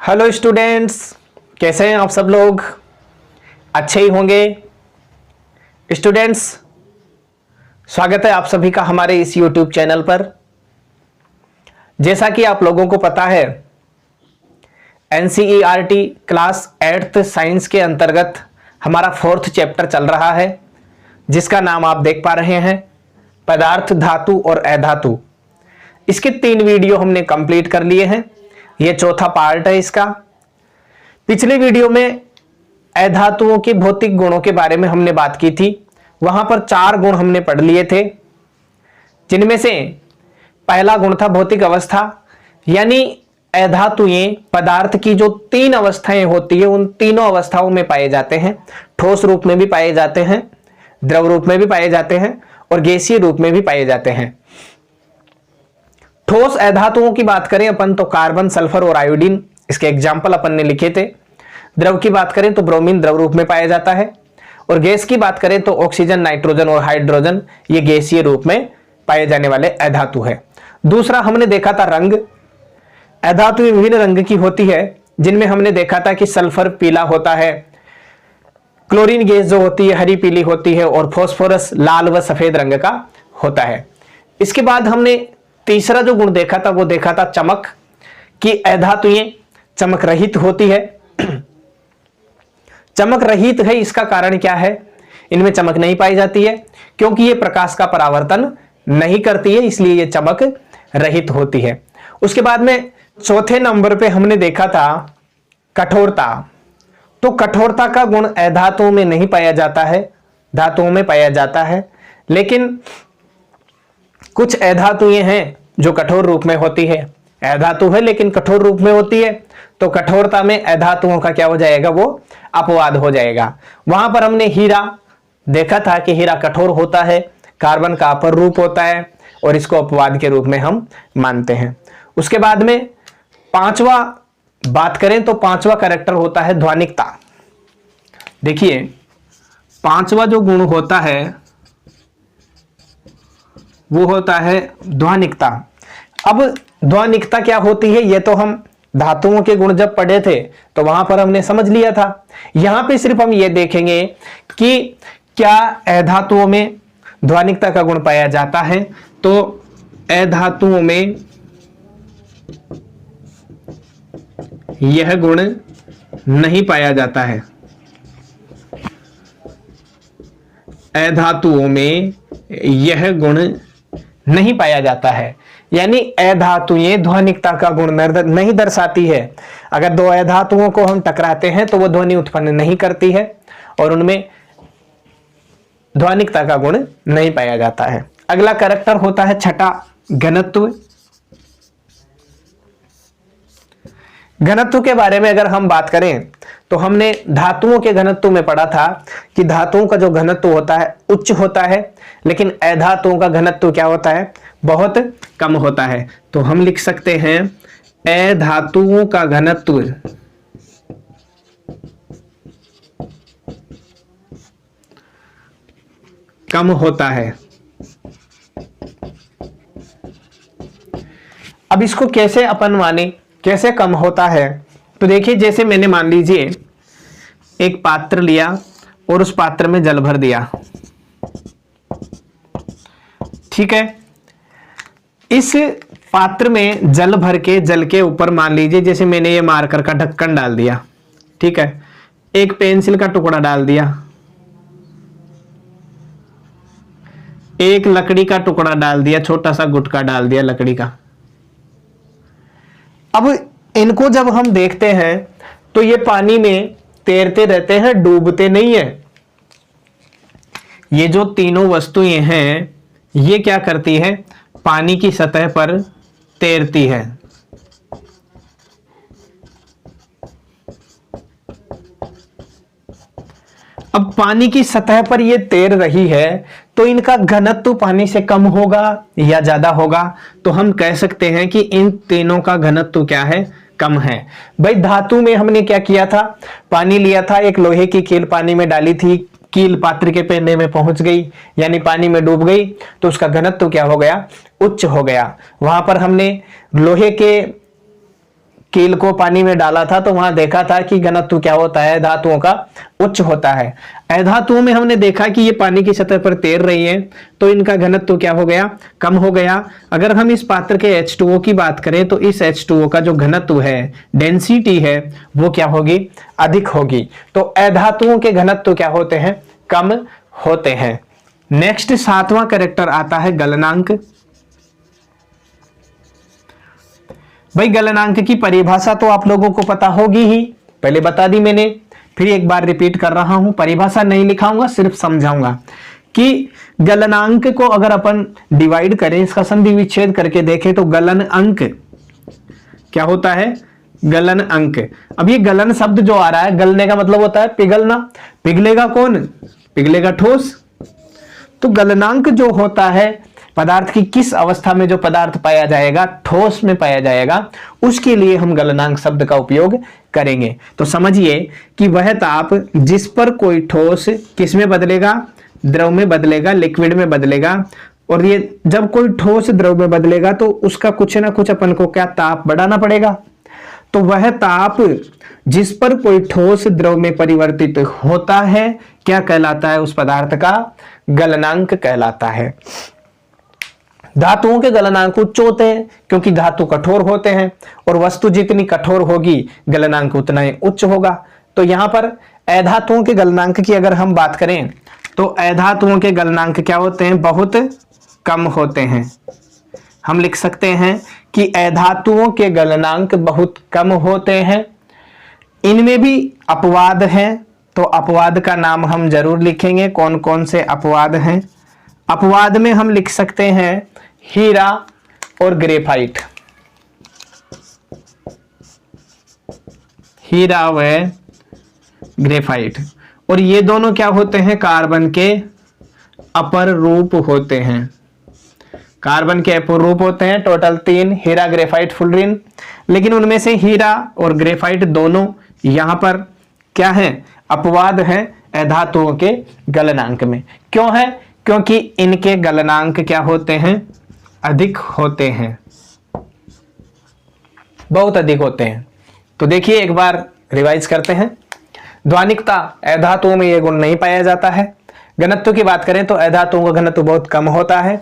Hello students, कैसे हैं आप सब लोग? अच्छे ही होंगे। स्टूडेंट्स, स्वागत है आप सभी का हमारे इस YouTube चैनल पर। जैसा कि आप लोगों को पता है, NCERT क्लास 8th साइंस के अंतर्गत हमारा 4th चैप्टर चल रहा है, जिसका नाम आप देख पा रहे हैं, पदार्थ, धातु और अधातु। इसके 3 वीडियो हमने कंप्लीट कर लिए हैं। यह चौथा पार्ट है इसका। पिछले वीडियो में अधातुओं के भौतिक गुणों के बारे में हमने बात की थी। वहां पर 4 गुण हमने पढ़ लिए थे, जिनमें से पहला गुण था भौतिक अवस्था, यानी अधातुएं पदार्थ की जो 3 अवस्थाएं होती है उन तीनों अवस्थाओं में पाए जाते हैं। ठोस रूप में भी पाए जाते हैं, द्रव रूप में भी पाए जाते हैं और गैसीय रूप में भी पाए जाते हैं। ठोस अधातुओं की बात करें अपन तो कार्बन, सल्फर और आयोडीन, इसके एग्जाम्पल अपन ने लिखे थे। द्रव की बात करें तो ब्रोमीन द्रव रूप में पाया जाता है, और गैस की बात करें तो ऑक्सीजन, नाइट्रोजन और हाइड्रोजन, ये गैसीय रूप में पाए जाने वाले अधातु है। दूसरा हमने देखा था रंग। अधातु विभिन्न रंग की होती है, जिनमें हमने देखा था कि सल्फर पीला होता है, क्लोरीन गैस जो होती है हरी पीली होती है, और फास्फोरस लाल व सफेद रंग का होता है। इसके बाद हमने तीसरा जो गुण देखा था वो देखा था चमक, कि अधातुएं चमक रहित होती है। चमक रहित है, इसका कारण क्या है? इनमें चमक नहीं पाई जाती है क्योंकि ये प्रकाश का परावर्तन नहीं करती है, इसलिए ये चमक रहित होती है। उसके बाद में चौथे नंबर पे हमने देखा था कठोरता। तो कठोरता का गुण अधातुओं में नहीं पाया जाता है, धातुओं में पाया जाता है। लेकिन कुछ अधातुएं हैं जो कठोर रूप में होती है। अधातु है लेकिन कठोर रूप में होती है, तो कठोरता में अधातुओं का क्या हो जाएगा? वो अपवाद हो जाएगा। वहां पर हमने हीरा देखा था कि हीरा कठोर होता है, कार्बन का अपर रूप होता है, और इसको अपवाद के रूप में हम मानते हैं। उसके बाद में पांचवा बात करें तो पांचवा कैरेक्टर होता है ध्वनिकता। देखिए, पांचवा जो गुण होता है वो होता है ध्वनिकता। अब ध्वनिकता क्या होती है, ये तो हम धातुओं के गुण जब पढ़े थे तो वहां पर हमने समझ लिया था। यहां पे सिर्फ हम ये देखेंगे कि क्या अधातुओं में ध्वनिकता का गुण पाया जाता है। तो अधातुओं में यह गुण नहीं पाया जाता है। अधातुओं में यह गुण नहीं पाया जाता है, यानी अधातुएं ध्वनिकता का गुण नहीं दर्शाती है। अगर 2 अधातुओं को हम टकराते हैं तो वो ध्वनि उत्पन्न नहीं करती है, और उनमें ध्वनिकता का गुण नहीं पाया जाता है। अगला कैरेक्टर होता है छठा, घनत्व। घनत्व के बारे में अगर हम बात करें तो हमने धातुओं के घनत्व में पढ़ा था कि धातुओं का जो घनत्व होता है उच्च होता है, लेकिन अधातुओं का घनत्व क्या होता है? बहुत कम होता है। तो हम लिख सकते हैं अधातुओं का घनत्व कम होता है। अब इसको कैसे अपन माने, कैसे कम होता है? तो देखिए, जैसे मैंने मान लीजिए एक पात्र लिया और उस पात्र में जल भर दिया, ठीक है। इस पात्र में जल भर के जल के ऊपर मान लीजिए जैसे मैंने ये मार्कर का ढक्कन डाल दिया, ठीक है, एक पेंसिल का टुकड़ा डाल दिया, एक लकड़ी का टुकड़ा डाल दिया, छोटा सा गुटका डाल दिया लकड़ी का। अब इनको जब हम देखते हैं तो ये पानी में तैरते रहते हैं, डूबते नहीं है। ये जो तीनों वस्तुएं हैं ये क्या करती है? पानी की सतह पर तैरती है। अब पानी की सतह पर ये तैर रही है तो इनका घनत्व पानी से कम होगा या ज्यादा होगा? तो हम कह सकते हैं कि इन तीनों का घनत्व क्या है? कम है। भाई, धातु में हमने क्या किया था? पानी लिया था, एक लोहे की कील पानी में डाली थी, कील पात्र के पेंडे में पहुंच गई, यानी पानी में डूब गई, तो उसका घनत्व क्या हो गया? उच्च हो गया। वहां पर हमने लोहे के कील को पानी में डाला था तो वहां देखा था कि घनत्व क्या होता है, धातुओं का उच्च होता है। अधातुओं में हमने देखा कि ये पानी की सतह पर तैर रही है तो इनका घनत्व क्या हो गया, कम हो गया। अगर हम इस पात्र के H2O की बात करें तो इस H2O का जो घनत्व है, डेंसिटी है, वो क्या होगी, अधिक होगी। तो अधातुओं के घनत्व क्या होते हैं, कम होते हैं। नेक्स्ट 7वां कैरेक्टर आता है गलनांक। भाई गलनांक की परिभाषा तो आप लोगों को पता होगी ही, पहले बता दी मैंने, फिर एक बार रिपीट कर रहा हूं। परिभाषा नहीं लिखाऊंगा, सिर्फ समझाऊंगा कि गलनांक को अगर अपन डिवाइड करें, इसका संधि विच्छेद करके देखें तो गलन अंक क्या होता है, गलन अंक। अब ये गलन शब्द जो आ रहा है, गलने का मतलब होता है पिघलना। पिघलेगा कौन, पिघलेगा ठोस। तो गलनांक जो होता है, पदार्थ की किस अवस्था में जो पदार्थ पाया जाएगा, ठोस में पाया जाएगा, उसके लिए हम गलनांक शब्द का उपयोग करेंगे। तो समझिए कि वह ताप जिस पर कोई ठोस किस में बदलेगा, द्रव में बदलेगा, लिक्विड में बदलेगा। और ये जब कोई ठोस द्रव में बदलेगा तो उसका कुछ ना कुछ अपन को क्या, ताप बढ़ाना पड़ेगा। तो वह ताप जिस पर कोई ठोस द्रव में परिवर्तित होता है क्या कहलाता है, उस पदार्थ का गलनांक कहलाता है। धातुओं के गलनांक उच्च होते हैं क्योंकि धातु कठोर होते हैं और वस्तु जितनी कठोर होगी गलनांक उतना ही उच्च होगा। तो यहां पर अधातुओं के गलनांक की अगर हम बात करें तो अधातुओं के गलनांक क्या होते हैं, बहुत कम होते हैं। हम लिख सकते हैं कि अधातुओं के गलनांक बहुत कम होते हैं। इनमें भी अपवाद हैं, तो अपवाद का नाम हम जरूर लिखेंगे। कौन कौन से अपवाद हैं, अपवाद में हम लिख सकते हैं हीरा और ग्रेफाइट। हीरा व ग्रेफाइट, और ये दोनों क्या होते हैं, कार्बन के अपर रूप होते हैं। कार्बन के अपर रूप होते हैं टोटल 3, हीरा, ग्रेफाइट, फुलरिन। लेकिन उनमें से हीरा और ग्रेफाइट दोनों यहां पर क्या है, अपवाद है अधातुओं के गलनांक में। क्यों है, क्योंकि इनके गलनांक क्या होते हैं, अधिक होते हैं, बहुत अधिक होते हैं। तो देखिए एक बार रिवाइज करते हैं। ध्वनिकता, अधातुओं में यह गुण नहीं पाया जाता है। घनत्व की बात करें तो अधातुओं का घनत्व बहुत कम होता है।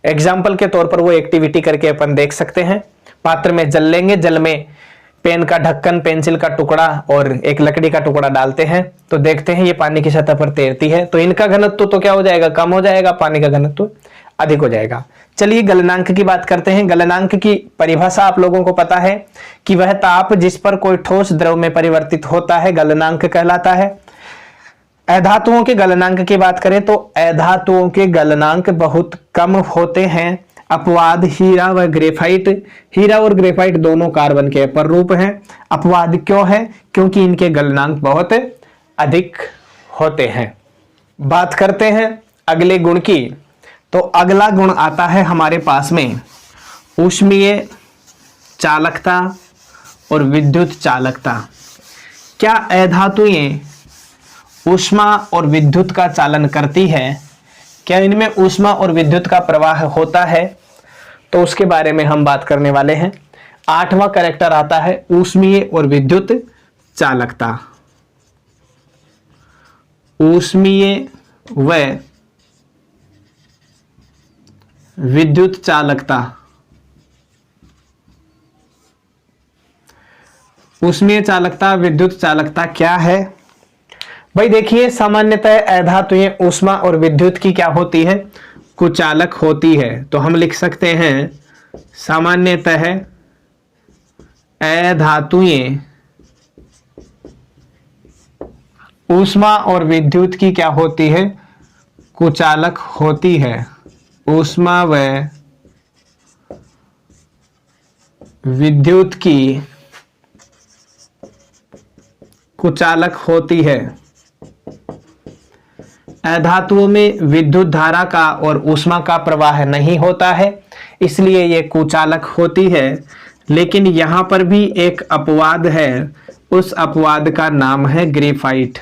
एग्जाम्पल के तौर पर वो एक्टिविटी करके अपन देख सकते हैं। पात्र में जल लेंगे, जल में पेन का ढक्कन, पेंसिल का टुकड़ा और एक लकड़ी का टुकड़ा डालते हैं तो देखते हैं ये पानी की सतह पर तैरती है। तो इनका घनत्व तो क्या हो जाएगा, कम हो जाएगा, पानी का घनत्व अधिक हो जाएगा। चलिए गलनांक की बात करते हैं। गलनांक की परिभाषा आप लोगों को पता है कि वह ताप जिस पर कोई ठोस द्रव में परिवर्तित होता है गलनांक कहलाता है। अधातुओं के गलनांक की बात करें तो अधातुओं के गलनांक बहुत कम होते हैं। अपवाद हीरा व ग्रेफाइट, हीरा और ग्रेफाइट दोनों कार्बन के अपर रूप हैं। अपवाद क्यों है, क्योंकि इनके गलनांक बहुत अधिक होते हैं। बात करते हैं अगले गुण की। तो अगला गुण आता है हमारे पास में ऊष्मीय चालकता और विद्युत चालकता। क्या अधातुएं ऊष्मा और विद्युत का चालन करती है, क्या इनमें ऊष्मा और विद्युत का प्रवाह होता है, तो उसके बारे में हम बात करने वाले हैं। 8वां कैरेक्टर आता है ऊष्मीय और विद्युत चालकता। ऊष्मीय व विद्युत चालकता। ऊष्मीय चालकता, विद्युत चालकता क्या है भाई? देखिए सामान्यतः अधातुएं ऊष्मा और विद्युत की क्या होती है, कुचालक होती है। तो हम लिख सकते हैं सामान्यतः अधातुएं ऊष्मा और विद्युत की क्या होती है, कुचालक होती है। ऊष्मा व विद्युत की कुचालक होती है। अधातुओं में विद्युत धारा का और ऊष्मा का प्रवाह नहीं होता है, इसलिए ये कुचालक होती है। लेकिन यहां पर भी एक अपवाद है, उस अपवाद का नाम है ग्रेफाइट।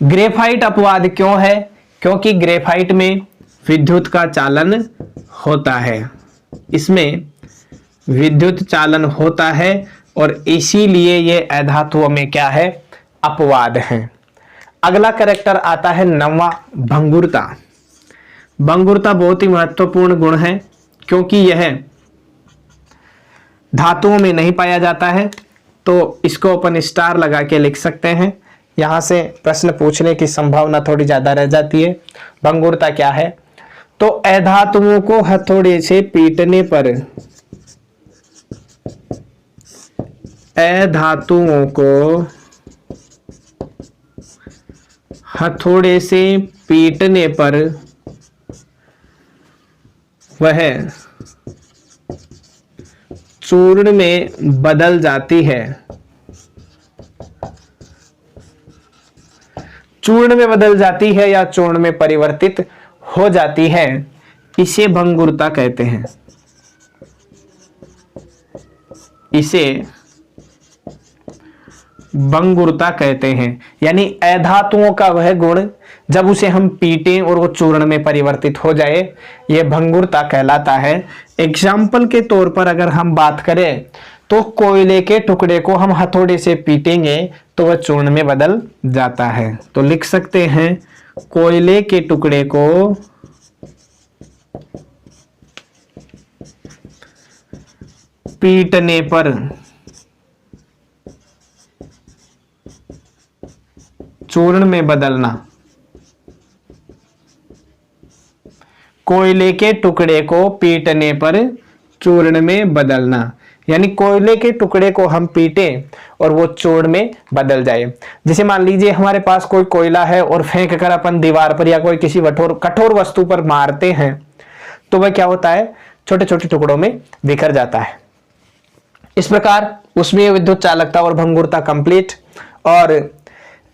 ग्रेफाइट अपवाद क्यों है, क्योंकि ग्रेफाइट में विद्युत का चालन होता है। इसमें विद्युत चालन होता है और इसीलिए ये अधातुओं में क्या है, अपवाद है। अगला कैरेक्टर आता है 9वां, भंगुरता। भंगुरता बहुत ही महत्वपूर्ण गुण है क्योंकि यह धातुओं में नहीं पाया जाता है, तो इसको अपन स्टार लगा के लिख सकते हैं। यहां से प्रश्न पूछने की संभावना थोड़ी ज्यादा रह जाती है। भंगुरता क्या है, तो अधातुओं को हथौड़े से पीटने पर, अधातुओं को हथौड़े से पीटने पर वह चूर्ण में बदल जाती है, चूर्ण में बदल जाती है या चूर्ण में परिवर्तित हो जाती है, इसे भंगुरता कहते हैं। इसे भंगुरता कहते हैं। यानी अधातुओं का वह गुण जब उसे हम पीटें और वो चूर्ण में परिवर्तित हो जाए, यह भंगुरता कहलाता है। एग्जाम्पल के तौर पर अगर हम बात करें तो कोयले के टुकड़े को हम हथौड़े से पीटेंगे तो वह चूर्ण में बदल जाता है। तो लिख सकते हैं कोयले के टुकड़े को पीटने पर चूर्ण में बदलना, कोयले के टुकड़े को पीटने पर चूर्ण में बदलना। यानी कोयले के टुकड़े को हम पीटे और वो चूर्ण में बदल जाए। जैसे मान लीजिए हमारे पास कोई कोयला है और फेंक कर अपन दीवार पर या कोई किसी कठोर वस्तु पर मारते हैं तो वह क्या होता है, छोटे छोटे टुकड़ों में बिखर जाता है। इस प्रकार उसमें विद्युत चालकता और भंगुरता कंप्लीट, और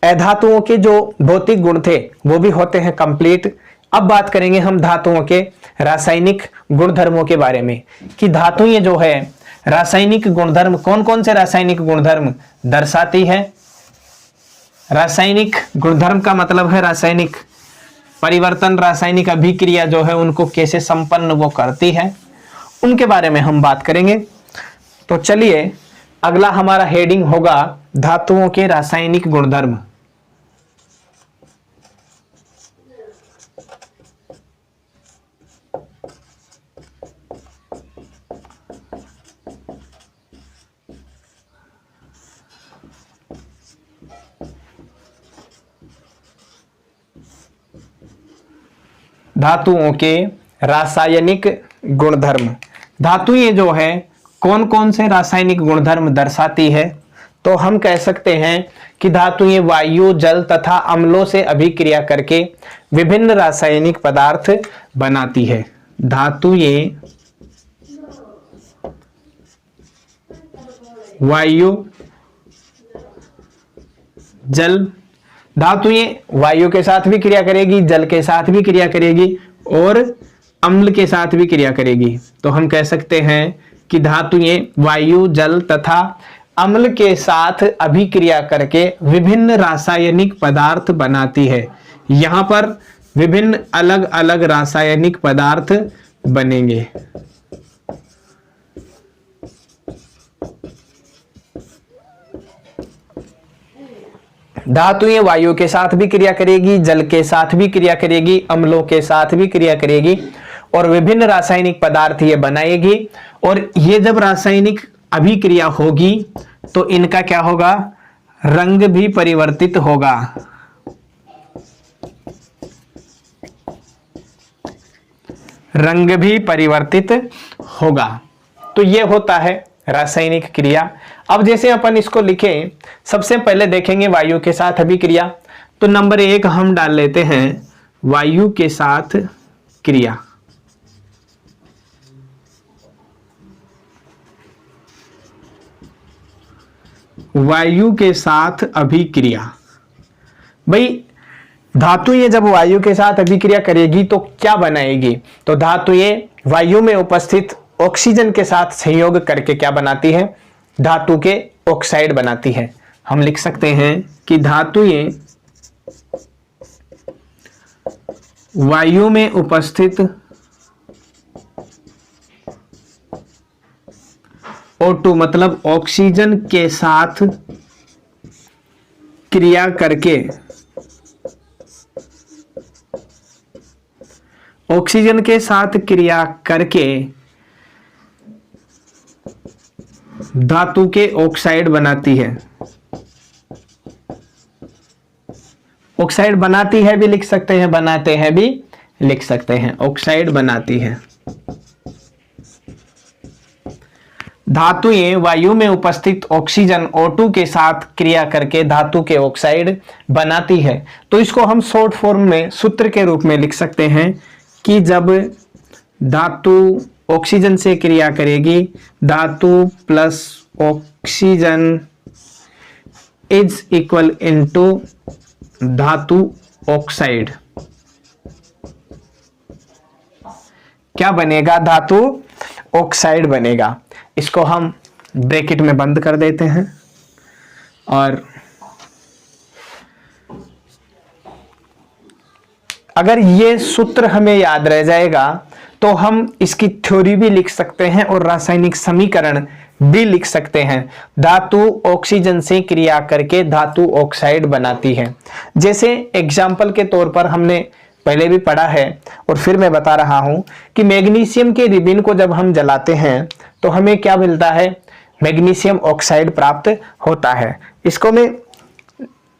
अधातुओं के जो भौतिक गुण थे वो भी होते हैं कंप्लीट। अब बात करेंगे हम धातुओं के रासायनिक गुणधर्मों के बारे में कि धातुएं जो है रासायनिक गुणधर्म, कौन कौन से रासायनिक गुणधर्म दर्शाती है। रासायनिक गुणधर्म का मतलब है रासायनिक परिवर्तन, रासायनिक अभिक्रिया जो है उनको कैसे संपन्न वो करती है, उनके बारे में हम बात करेंगे। तो चलिए अगला हमारा हेडिंग होगा धातुओं के रासायनिक गुणधर्म। धातुओं के रासायनिक गुणधर्म। धातुएं जो है कौन कौन से रासायनिक गुणधर्म दर्शाती है, तो हम कह सकते हैं कि धातुएं वायु, जल तथा अम्लों से अभिक्रिया करके विभिन्न रासायनिक पदार्थ बनाती है। धातुएं वायु, जल, धातुएं वायु के साथ भी क्रिया करेगी, जल के साथ भी क्रिया करेगी और अम्ल के साथ भी क्रिया करेगी। तो हम कह सकते हैं कि धातुएं वायु, जल तथा अम्ल के साथ अभिक्रिया करके विभिन्न रासायनिक पदार्थ बनाती है। यहां पर विभिन्न अलग अलग रासायनिक पदार्थ बनेंगे। धातुएं वायु के साथ भी क्रिया करेगी, जल के साथ भी क्रिया करेगी, अम्लों के साथ भी क्रिया करेगी और विभिन्न रासायनिक पदार्थ ये बनाएगी। और ये जब रासायनिक अभिक्रिया होगी तो इनका क्या होगा, रंग भी परिवर्तित होगा। रंग भी परिवर्तित होगा। तो ये होता है रासायनिक क्रिया। अब जैसे अपन इसको लिखें, सबसे पहले देखेंगे वायु के साथ अभिक्रिया। तो नंबर 1 हम डाल लेते हैं वायु के साथ क्रिया। वायु के साथ अभिक्रिया। भाई धातुएं जब वायु के साथ अभिक्रिया करेगी तो क्या बनाएगी, तो धातुएं वायु में उपस्थित ऑक्सीजन के साथ संयोग करके क्या बनाती है, धातु के ऑक्साइड बनाती है। हम लिख सकते हैं कि धातुएं वायु में उपस्थित O2 मतलब ऑक्सीजन के साथ क्रिया करके, ऑक्सीजन के साथ क्रिया करके धातु के ऑक्साइड बनाती है। ऑक्साइड बनाती है भी लिख सकते हैं, बनाते हैं भी लिख सकते हैं। ऑक्साइड बनाती है। धातुएं वायु में उपस्थित ऑक्सीजन O2 के साथ क्रिया करके धातु के ऑक्साइड बनाती है। तो इसको हम शॉर्ट फॉर्म में सूत्र के रूप में लिख सकते हैं कि जब धातु ऑक्सीजन से क्रिया करेगी, धातु plus oxygen is equal into धातु ऑक्साइड, क्या बनेगा? धातु ऑक्साइड बनेगा। इसको हम ब्रैकेट में बंद कर देते हैं और अगर ये सूत्र हमें याद रह जाएगा तो हम इसकी थ्योरी भी लिख सकते हैं और रासायनिक समीकरण भी लिख सकते हैं। धातु ऑक्सीजन से क्रिया करके धातु ऑक्साइड बनाती है। जैसे एग्जाम्पल के तौर पर हमने पहले भी पढ़ा है और फिर मैं बता रहा हूं कि मैग्नीशियम के रिबिन को जब हम जलाते हैं तो हमें क्या मिलता है? मैग्नीशियम ऑक्साइड प्राप्त होता है। इसको मैं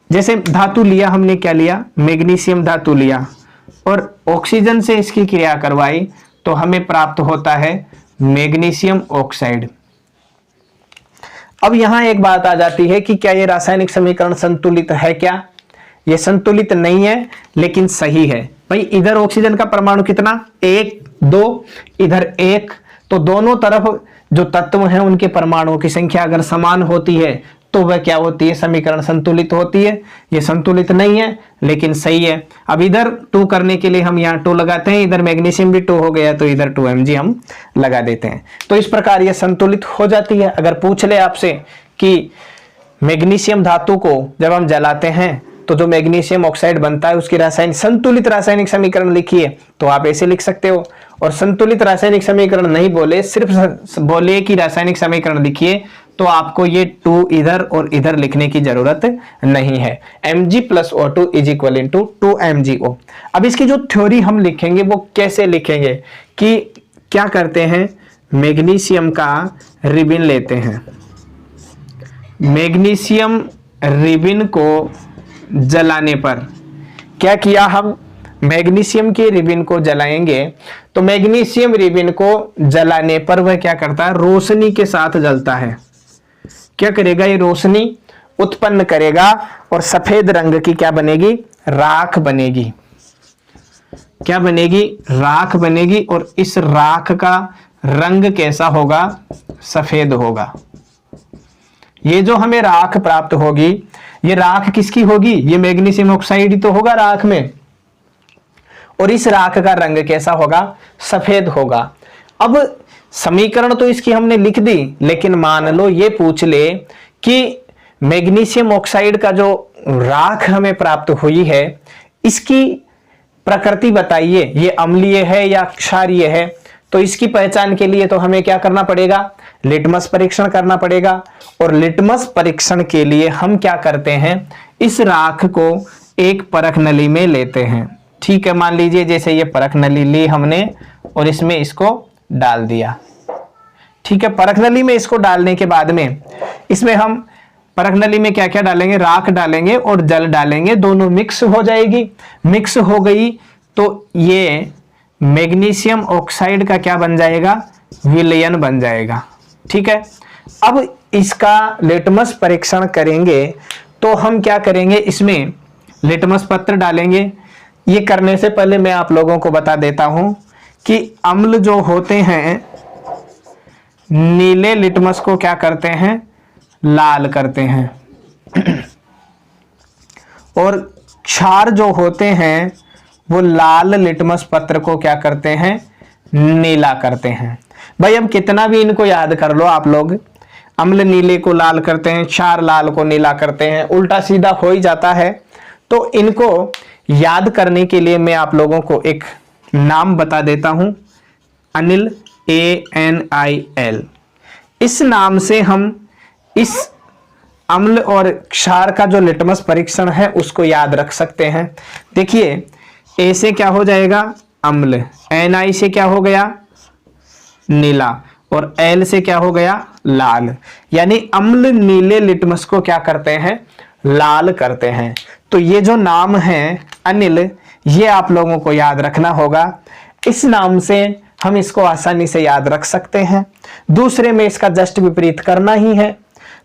जैसे धातु लिया, हमने क्या लिया? मैग्नीशियम धातु लिया और ऑक्सीजन से इसकी क्रिया करवाई तो हमें प्राप्त होता है मैग्नीशियम ऑक्साइड। अब यहां एक बात आ जाती है कि क्या ये रासायनिक समीकरण संतुलित है? क्या ये संतुलित नहीं है लेकिन सही है। भाई इधर ऑक्सीजन का परमाणु कितना? 1 2, इधर 1, तो दोनों तरफ जो तत्व हैं उनके परमाणुओं की संख्या अगर समान होती है तो वह क्या होती है? समीकरण संतुलित होती है। ये संतुलित नहीं है लेकिन सही है। अब इधर 2 करने के लिए हम यहाँ 2 लगाते हैं, इधर मैग्नीशियम भी 2 हो गया तो इधर 2Mg हम लगा देते हैं। तो इस प्रकार ये संतुलित हो जाती है। अगर पूछ ले आपसे कि मैग्नीशियम धातु को जब हम जलाते हैं तो जो मैग्नीशियम ऑक्साइड बनता है उसकी संतुलित रासायनिक समीकरण लिखिए, तो आप ऐसे लिख सकते हो। और संतुलित रासायनिक समीकरण नहीं बोले, सिर्फ बोले कि रासायनिक समीकरण लिखिए, तो आपको ये 2 इधर और इधर लिखने की जरूरत नहीं है। Mg plus O2 is equal into 2MgO। अब इसकी जो थ्योरी हम लिखेंगे वो कैसे लिखेंगे कि क्या करते हैं? मैग्नीशियम का रिबिन लेते हैं, मैग्नीशियम रिबिन को जलाने पर क्या किया? हम मैग्नीशियम के रिबिन को जलाएंगे तो मैग्नीशियम रिबिन को जलाने पर वह क्या करता है? रोशनी के साथ जलता है। क्या करेगा? ये रोशनी उत्पन्न करेगा और सफेद रंग की क्या बनेगी? राख बनेगी। क्या बनेगी? राख बनेगी। और इस राख का रंग कैसा होगा? सफेद होगा। ये जो हमें राख प्राप्त होगी, ये राख किसकी होगी? ये मैग्नीशियम ऑक्साइड ही तो होगा राख में। और इस राख का रंग कैसा होगा? सफेद होगा। अब समीकरण तो इसकी हमने लिख दी, लेकिन मान लो ये पूछ ले कि मैग्नीशियम ऑक्साइड का जो राख हमें प्राप्त हुई है इसकी प्रकृति बताइए, ये अम्लीय है या क्षारीय है? तो इसकी पहचान के लिए तो हमें क्या करना पड़ेगा? लिटमस परीक्षण करना पड़ेगा। और लिटमस परीक्षण के लिए हम क्या करते हैं? इस राख को एक परख नली में लेते हैं। ठीक है, मान लीजिए जैसे ये परख नली ली हमने और इसमें इसको डाल दिया। ठीक है, परख नली में इसको डालने के बाद में इसमें हम परख नली में क्या क्या डालेंगे? राख डालेंगे और जल डालेंगे, दोनों मिक्स हो जाएगी। मिक्स हो गई तो ये मैग्नीशियम ऑक्साइड का क्या बन जाएगा? विलयन बन जाएगा। ठीक है, अब इसका लिटमस परीक्षण करेंगे तो हम क्या करेंगे? इसमें लिटमस पत्र डालेंगे। ये करने से पहले मैं आप लोगों को बता देता हूं कि अम्ल जो होते हैं नीले लिटमस को क्या करते हैं? लाल करते हैं। और क्षार जो होते हैं वो लाल लिटमस पत्र को क्या करते हैं? नीला करते हैं। भाई अब कितना भी इनको याद कर लो आप लोग, अम्ल नीले को लाल करते हैं, क्षार लाल को नीला करते हैं, उल्टा सीधा हो ही जाता है। तो इनको याद करने के लिए मैं आप लोगों को एक नाम बता देता हूं, अनिल ANIL। इस नाम से हम इस अम्ल और क्षार का जो लिटमस परीक्षण है उसको याद रख सकते हैं। देखिए, ए से क्या हो जाएगा अम्ल, Na से क्या हो गया नीला, और L से क्या हो गया लाल। यानी अम्ल नीले लिटमस को क्या करते हैं लाल करते हैं। तो ये जो नाम है अनिल, ये आप लोगों को याद रखना होगा। इस नाम से हम इसको आसानी से याद रख सकते हैं। दूसरे में इसका जस्ट विपरीत करना ही है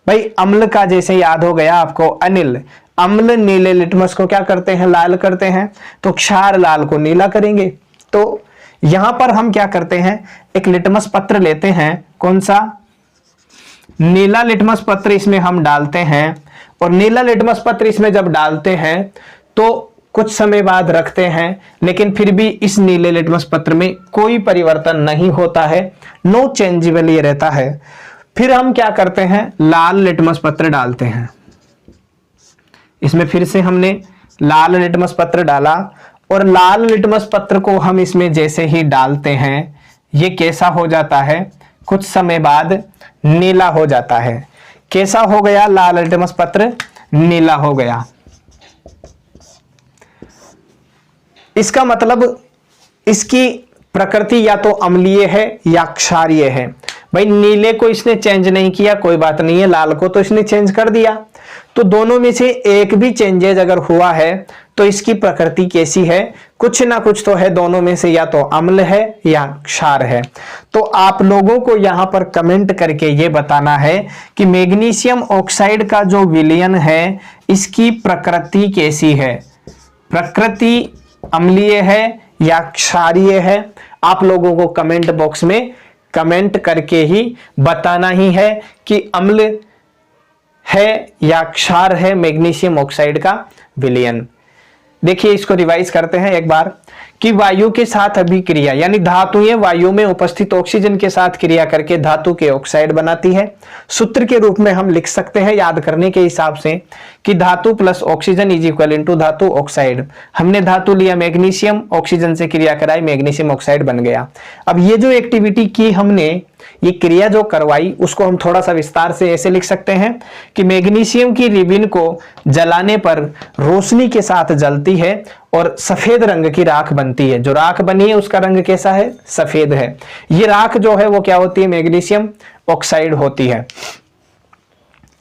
भाई। अम्ल का जैसे याद हो गया आपको अनिल, अम्ल नीले लिटमस को क्या करते हैं लाल करते हैं, तो क्षार लाल को नीला करेंगे। तो यहां पर हम क्या करते हैं, एक लिटमस पत्र लेते हैं, कौन सा नीला लिटमस पत्र इसमें हम डालते हैं, और नीला लिटमस पत्र इसमें जब डालते हैं तो कुछ समय बाद रखते हैं, लेकिन फिर भी इस नीले लिटमस पत्र में कोई परिवर्तन नहीं होता है, नो चेंजेबल ये रहता है। फिर हम क्या करते हैं लाल लिटमस पत्र डालते हैं। इसमें फिर से हमने लाल लिटमस पत्र डाला, और लाल लिटमस पत्र को हम इसमें जैसे ही डालते हैं ये कैसा हो जाता है, कुछ समय बाद नीला हो जाता है। कैसा हो गया लाल लिटमस पत्र नीला हो गया। इसका मतलब इसकी प्रकृति या तो अम्लीय है या क्षारीय है। भाई नीले को इसने चेंज नहीं किया, कोई बात नहीं है, लाल को तो इसने चेंज कर दिया। तो दोनों में से एक भी चेंजेज अगर हुआ है तो इसकी प्रकृति कैसी है, कुछ ना कुछ तो है, दोनों में से या तो अम्ल है या क्षार है। तो आप लोगों को यहां पर कमेंट करके ये बताना है कि मैग्नीशियम ऑक्साइड का जो विलयन है इसकी प्रकृति कैसी है, प्रकृति अम्लीय है या क्षारीय है। आप लोगों को कमेंट बॉक्स में कमेंट करके ही बताना ही है कि अम्ल है या क्षार है मैग्नीशियम ऑक्साइड का विलयन। देखिए, इसको रिवाइज करते हैं एक बार कि वायु के साथ अभिक्रिया यानी धातुएं वायु में उपस्थित ऑक्सीजन के साथ क्रिया करके धातु के ऑक्साइड बनाती है। सूत्र के रूप में हम लिख सकते हैं याद करने के हिसाब से कि धातु plus oxygen is equal into धातु ऑक्साइड। हमने धातु लिया मैग्नीशियम, ऑक्सीजन से क्रिया कराई, मैग्नीशियम ऑक्साइड बन गया। अब ये जो एक्टिविटी की हमने, ये क्रिया जो करवाई, उसको हम थोड़ा सा विस्तार से ऐसे लिख सकते हैं कि मैग्नीशियम की रिबिन को जलाने पर रोशनी के साथ जलती है और सफेद रंग की राख बनती है। जो राख बनी है उसका रंग कैसा है, सफेद है। ये राख जो है वो क्या होती है, मैग्नीशियम ऑक्साइड होती है।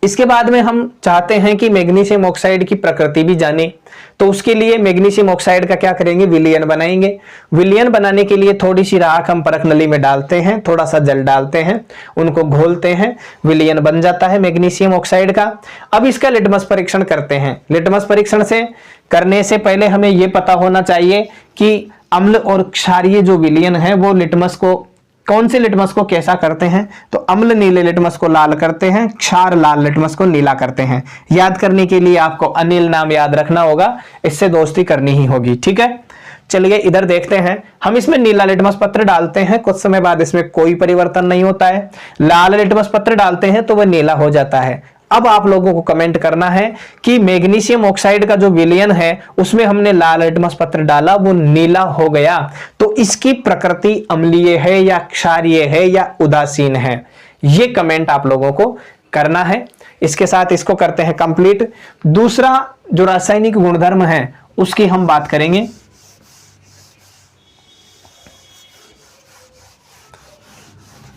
इसके बाद में हम चाहते हैं कि मैग्नीशियम ऑक्साइड की प्रकृति भी जाने, तो उसके लिए मैग्नीशियम ऑक्साइड का क्या करेंगे, विलयन बनाएंगे। विलयन बनाने के लिए थोड़ी सी राख हम परख नली में डालते हैं, थोड़ा सा जल डालते हैं, उनको घोलते हैं, विलयन बन जाता है मैग्नीशियम ऑक्साइड का। अब इसका लिटमस परीक्षण करते हैं। लिटमस परीक्षण से करने से पहले हमें यह पता होना चाहिए कि अम्ल और क्षारीय जो विलयन है वो लिटमस को, कौन से लिटमस को कैसा करते हैं, तो अम्ल नीले लिटमस को लाल करते हैं, क्षार लाल लिटमस को नीला करते हैं। याद करने के लिए आपको अनिल नाम याद रखना होगा, इससे दोस्ती करनी ही होगी, ठीक है। चलिए इधर देखते हैं, हम इसमें नीला लिटमस पत्र डालते हैं, कुछ समय बाद इसमें कोई परिवर्तन नहीं होता है। लाल लिटमस पत्र डालते हैं तो वह नीला हो जाता है। अब आप लोगों को कमेंट करना है कि मैग्नीशियम ऑक्साइड का जो विलयन है उसमें हमने लाल लिटमस पत्र डाला, वो नीला हो गया, तो इसकी प्रकृति अम्लीय है या क्षारीय है या उदासीन है, ये कमेंट आप लोगों को करना है। इसके साथ इसको करते हैं कंप्लीट। दूसरा जो रासायनिक गुणधर्म है उसकी हम बात करेंगे।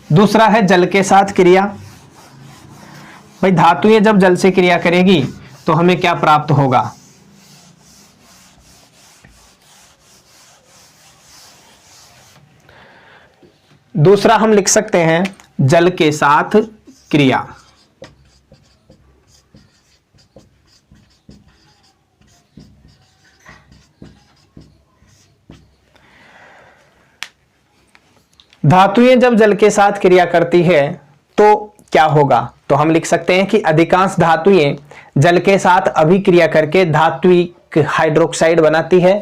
दूसरा है जल के साथ क्रिया। भाई धातुएं जब जल से क्रिया करेगी तो हमें क्या प्राप्त होगा, दूसरा हम लिख सकते हैं जल के साथ क्रिया। धातुएं जब जल के साथ क्रिया करती है तो क्या होगा, तो हम लिख सकते हैं कि अधिकांश धातुएं जल के साथ अभिक्रिया करके धात्विक हाइड्रोक्साइड बनाती है,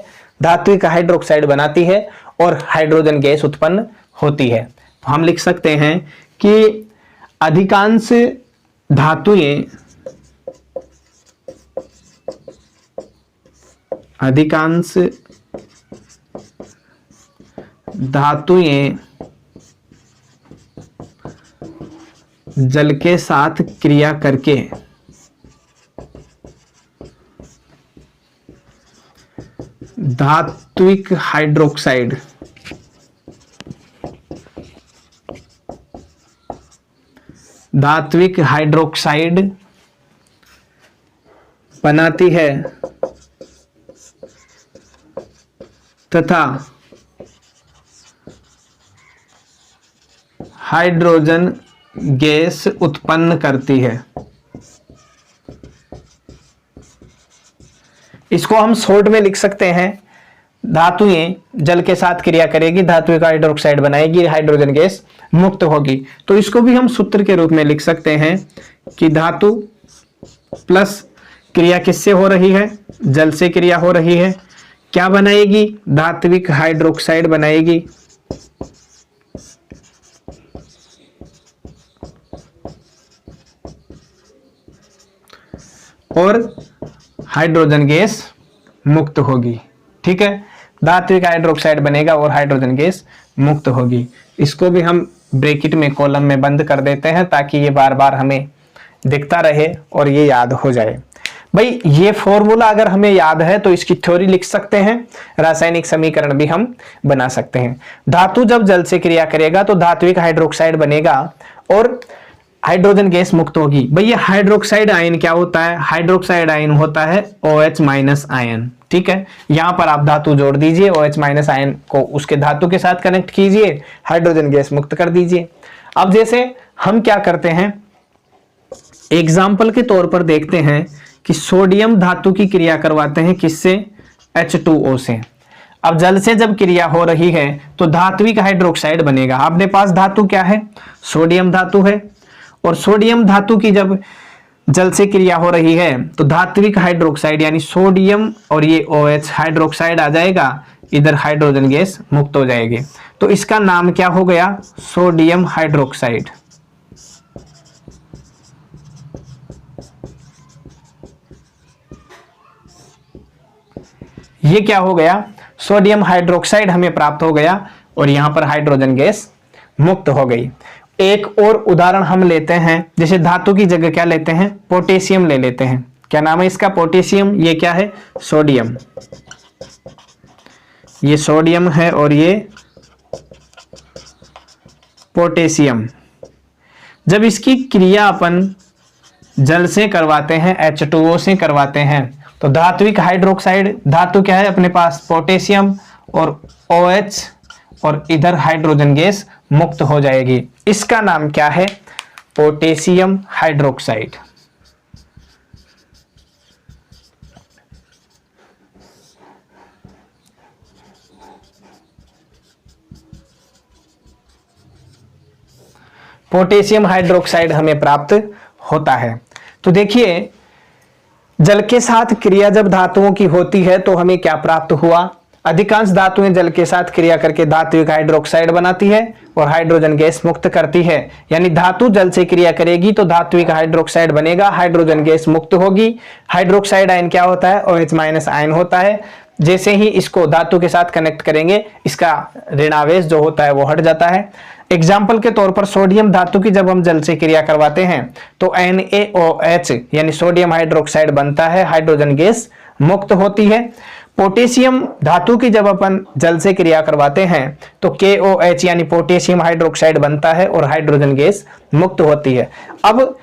धात्विक हाइड्रोक्साइड बनाती है और हाइड्रोजन गैस उत्पन्न होती है। तो हम लिख सकते हैं कि अधिकांश धातुएं जल के साथ क्रिया करके धात्विक हाइड्रोक्साइड बनाती है तथा हाइड्रोजन गैस उत्पन्न करती है। इसको हम शॉर्ट में लिख सकते हैं, धातुएं जल के साथ क्रिया करेगी, धात्विक हाइड्रोक्साइड बनाएगी, हाइड्रोजन गैस मुक्त होगी। तो इसको भी हम सूत्र के रूप में लिख सकते हैं कि धातु प्लस क्रिया किससे हो रही है, जल से क्रिया हो रही है, क्या बनाएगी, धात्विक हाइड्रोक्साइड बनाएगी। और हाइड्रोजन गैस मुक्त होगी। ठीक है, धात्विक हाइड्रोक्साइड बनेगा और हाइड्रोजन गैस मुक्त होगी। इसको भी हम ब्रैकेट में कॉलम में बंद कर देते हैं ताकि ये बार बार हमें दिखता रहे और ये याद हो जाए। भाई ये फॉर्मूला अगर हमें याद है तो इसकी थ्योरी लिख सकते हैं, रासायनिक समीकरण भी हम बना सकते हैं। धातु जब जल से क्रिया करेगा तो धात्विक हाइड्रोक्साइड बनेगा और हाइड्रोजन गैस मुक्त होगी। भाई ये हाइड्रोक्साइड आयन क्या होता है, हाइड्रोक्साइड आयन होता है OH माइनस आयन। ठीक है, यहां पर आप धातु जोड़ दीजिए, OH माइनस आयन को उसके धातु के साथ कनेक्ट कीजिए, हाइड्रोजन गैस मुक्त कर दीजिए। अब जैसे हम क्या करते हैं, एग्जाम्पल के तौर पर देखते हैं कि सोडियम धातु की क्रिया करवाते हैं किससे, H2O से। अब जल से जब क्रिया हो रही है तो धात्विक हाइड्रोक्साइड बनेगा। अपने पास धातु क्या है, सोडियम धातु है, और सोडियम धातु की जब जल से क्रिया हो रही है तो धात्विक हाइड्रोक्साइड यानी सोडियम और ये OH हाइड्रोक्साइड आ जाएगा, इधर हाइड्रोजन गैस मुक्त हो जाएगी। तो इसका नाम क्या हो गया, सोडियम हाइड्रोक्साइड। ये क्या हो गया, सोडियम हाइड्रोक्साइड हमें प्राप्त हो गया और यहां पर हाइड्रोजन गैस मुक्त हो गई। एक और उदाहरण हम लेते हैं, जैसे धातु की जगह क्या लेते हैं, पोटेशियम ले लेते हैं। क्या नाम है इसका, पोटेशियम। ये क्या है, सोडियम। ये सोडियम है और ये पोटेशियम। जब इसकी क्रिया अपन जल से करवाते हैं, H2O से करवाते हैं, तो धात्विक हाइड्रोक्साइड, धातु क्या है अपने पास, पोटेशियम और OH, और इधर हाइड्रोजन गैस मुक्त हो जाएगी। इसका नाम क्या है, पोटेशियम हाइड्रोक्साइड। पोटेशियम हाइड्रोक्साइड हमें प्राप्त होता है। तो देखिए, जल के साथ क्रिया जब धातुओं की होती है तो हमें क्या प्राप्त हुआ, अधिकांश धातुएं जल के साथ क्रिया करके धात्विक हाइड्रोक्साइड बनाती है और हाइड्रोजन गैस मुक्त करती है। यानी धातु जल से क्रिया करेगी तो धात्विक हाइड्रोक्साइड बनेगा, हाइड्रोजन गैस मुक्त होगी। हाइड्रोक्साइड आयन क्या होता है, OH माइनस आयन होता है। जैसे ही इसको धातु के साथ कनेक्ट करेंगे, इसका ऋणावेश जो होता है वो हट जाता है। एग्जाम्पल के तौर पर सोडियम धातु की जब हम जल से क्रिया करवाते हैं तो NaOH यानी सोडियम हाइड्रोक्साइड बनता है, हाइड्रोजन गैस मुक्त होती है। पोटेशियम धातु की जब अपन जल से क्रिया करवाते हैं तो KOH यानी पोटेशियम हाइड्रोक्साइड बनता है और हाइड्रोजन गैस मुक्त होती है। अब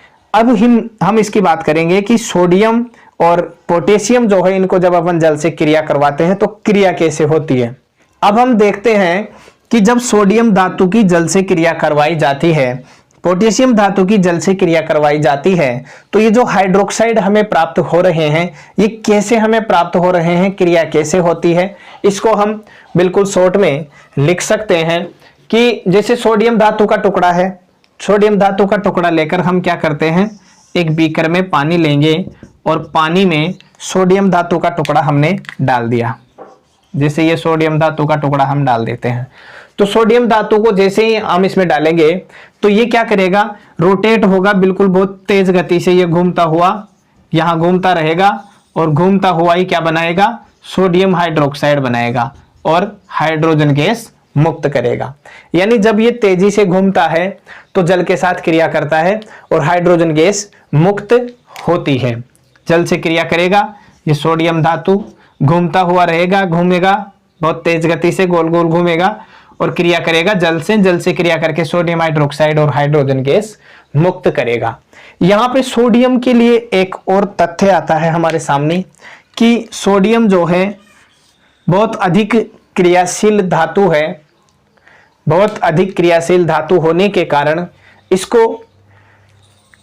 हम इसकी बात करेंगे कि सोडियम और पोटेशियम जो है, इनको जब अपन जल से क्रिया करवाते हैं तो क्रिया कैसे होती है। अब हम देखते हैं कि जब सोडियम धातु की जल से क्रिया करवाई जाती है, पोटेशियम धातु की जल से क्रिया करवाई जाती है, तो ये जो हाइड्रोक्साइड हमें प्राप्त हो रहे हैं, ये कैसे हमें प्राप्त हो रहे हैं, क्रिया कैसे होती है, इसको हम बिल्कुल शॉर्ट में लिख सकते हैं कि जैसे सोडियम धातु का टुकड़ा है, सोडियम धातु का टुकड़ा लेकर हम क्या करते हैं, एक बीकर में पानी लेंगे और पानी में सोडियम धातु का टुकड़ा हमने डाल दिया। जैसे ये सोडियम धातु का टुकड़ा हम डाल देते हैं, तो सोडियम धातु को जैसे ही हम इसमें डालेंगे तो ये क्या करेगा, रोटेट होगा, बिल्कुल बहुत तेज गति से ये घूमता हुआ यहाँ घूमता रहेगा और घूमता हुआ ही क्या बनाएगा, सोडियम हाइड्रोक्साइड बनाएगा और हाइड्रोजन गैस मुक्त करेगा। यानी जब ये तेजी से घूमता है तो जल के साथ क्रिया करता है और हाइड्रोजन गैस मुक्त होती है। जल से क्रिया करेगा, ये सोडियम धातु घूमता हुआ रहेगा, घूमेगा बहुत तेज गति से, गोल गोल घूमेगा और क्रिया करेगा जल से क्रिया करके सोडियम हाइड्रोक्साइड और हाइड्रोजन गैस मुक्त करेगा। यहाँ पे सोडियम के लिए एक और तथ्य आता है हमारे सामने कि सोडियम जो है बहुत अधिक क्रियाशील धातु है। बहुत अधिक क्रियाशील धातु होने के कारण इसको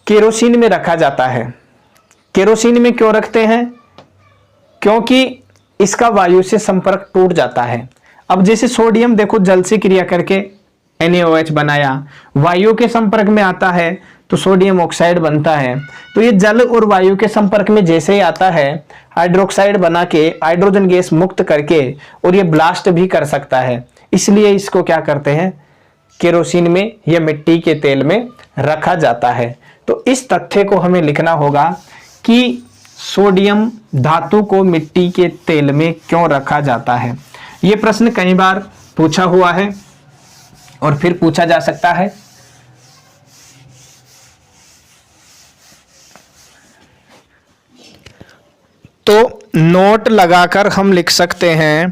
केरोसिन में रखा जाता है। केरोसिन में क्यों रखते हैं? क्योंकि इसका वायु से संपर्क टूट जाता है। अब जैसे सोडियम देखो जल से क्रिया करके NaOH बनाया, वायु के संपर्क में आता है तो सोडियम ऑक्साइड बनता है। तो ये जल और वायु के संपर्क में जैसे ही आता है हाइड्रोक्साइड बना के हाइड्रोजन गैस मुक्त करके, और ये ब्लास्ट भी कर सकता है। इसलिए इसको क्या करते हैं, केरोसिन में या मिट्टी के तेल में रखा जाता है। तो इस तथ्य को हमें लिखना होगा कि सोडियम धातु को मिट्टी के तेल में क्यों रखा जाता है। ये प्रश्न कई बार पूछा हुआ है और फिर पूछा जा सकता है। तो नोट लगाकर हम लिख सकते हैं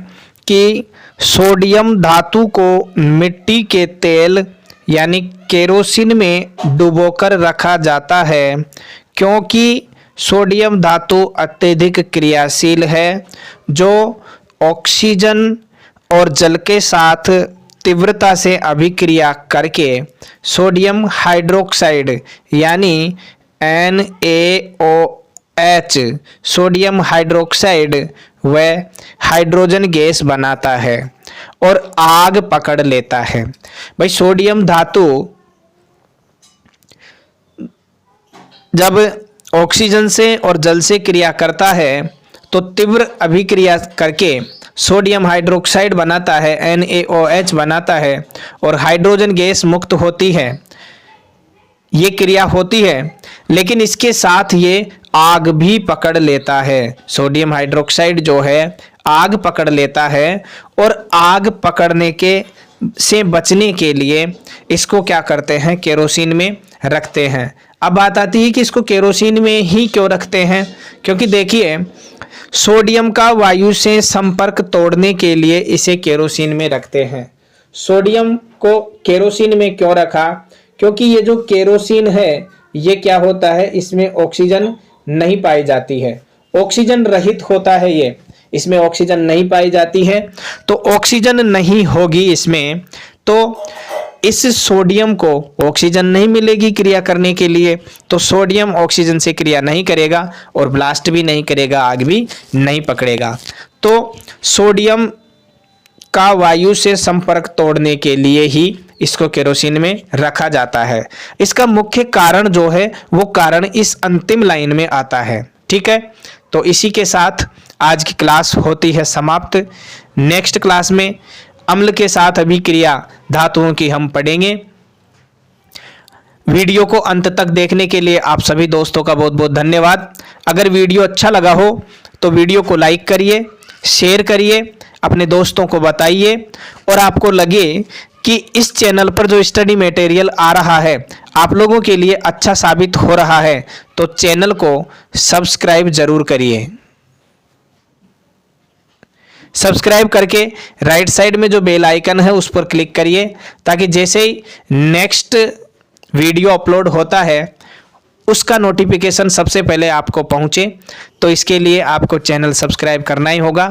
कि सोडियम धातु को मिट्टी के तेल यानी केरोसिन में डुबोकर रखा जाता है, क्योंकि सोडियम धातु अत्यधिक क्रियाशील है जो ऑक्सीजन और जल के साथ तीव्रता से अभिक्रिया करके सोडियम हाइड्रोक्साइड यानी NaOH सोडियम हाइड्रोक्साइड व हाइड्रोजन गैस बनाता है और आग पकड़ लेता है। भाई सोडियम धातु जब ऑक्सीजन से और जल से क्रिया करता है तो तीव्र अभिक्रिया करके सोडियम हाइड्रोक्साइड बनाता है, NaOH बनाता है और हाइड्रोजन गैस मुक्त होती है। ये क्रिया होती है, लेकिन इसके साथ ये आग भी पकड़ लेता है। सोडियम हाइड्रोक्साइड जो है आग पकड़ लेता है और आग पकड़ने के से बचने के लिए इसको क्या करते हैं, केरोसिन में रखते हैं। अब बात आती है कि इसको केरोसिन में ही क्यों रखते हैं, क्योंकि देखिए सोडियम का वायु से संपर्क तोड़ने के लिए इसे केरोसिन में रखते हैं। सोडियम को केरोसिन में क्यों रखा, क्योंकि ये जो केरोसिन है ये क्या होता है, इसमें ऑक्सीजन नहीं पाई जाती है, ऑक्सीजन रहित होता है ये, इसमें ऑक्सीजन नहीं पाई जाती है। तो ऑक्सीजन नहीं होगी इसमें, तो इस सोडियम को ऑक्सीजन नहीं मिलेगी क्रिया करने के लिए, तो सोडियम ऑक्सीजन से क्रिया नहीं करेगा और ब्लास्ट भी नहीं करेगा, आग भी नहीं पकड़ेगा। तो सोडियम का वायु से संपर्क तोड़ने के लिए ही इसको केरोसिन में रखा जाता है। इसका मुख्य कारण जो है वो कारण इस अंतिम लाइन में आता है। ठीक है, तो इसी के साथ आज की क्लास होती है समाप्त। नेक्स्ट क्लास में अम्ल के साथ अभिक्रिया धातुओं की हम पढ़ेंगे। वीडियो को अंत तक देखने के लिए आप सभी दोस्तों का बहुत बहुत धन्यवाद। अगर वीडियो अच्छा लगा हो तो वीडियो को लाइक करिए, शेयर करिए, अपने दोस्तों को बताइए, और आपको लगे कि इस चैनल पर जो स्टडी मटेरियल आ रहा है आप लोगों के लिए अच्छा साबित हो रहा है तो चैनल को सब्सक्राइब जरूर करिए। सब्सक्राइब करके राइट साइड में जो बेल आइकन है उस पर क्लिक करिए, ताकि जैसे ही नेक्स्ट वीडियो अपलोड होता है उसका नोटिफिकेशन सबसे पहले आपको पहुंचे। तो इसके लिए आपको चैनल सब्सक्राइब करना ही होगा।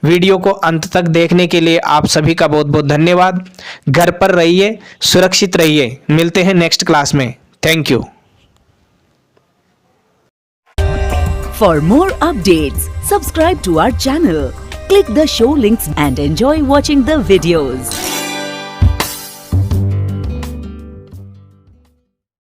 वीडियो को अंत तक देखने के लिए आप सभी का बहुत बहुत धन्यवाद। घर पर रहिए, सुरक्षित रहिए। मिलते हैं नेक्स्ट क्लास में। Thank you. For more updates, subscribe to our channel, click the show links and enjoy watching the videos.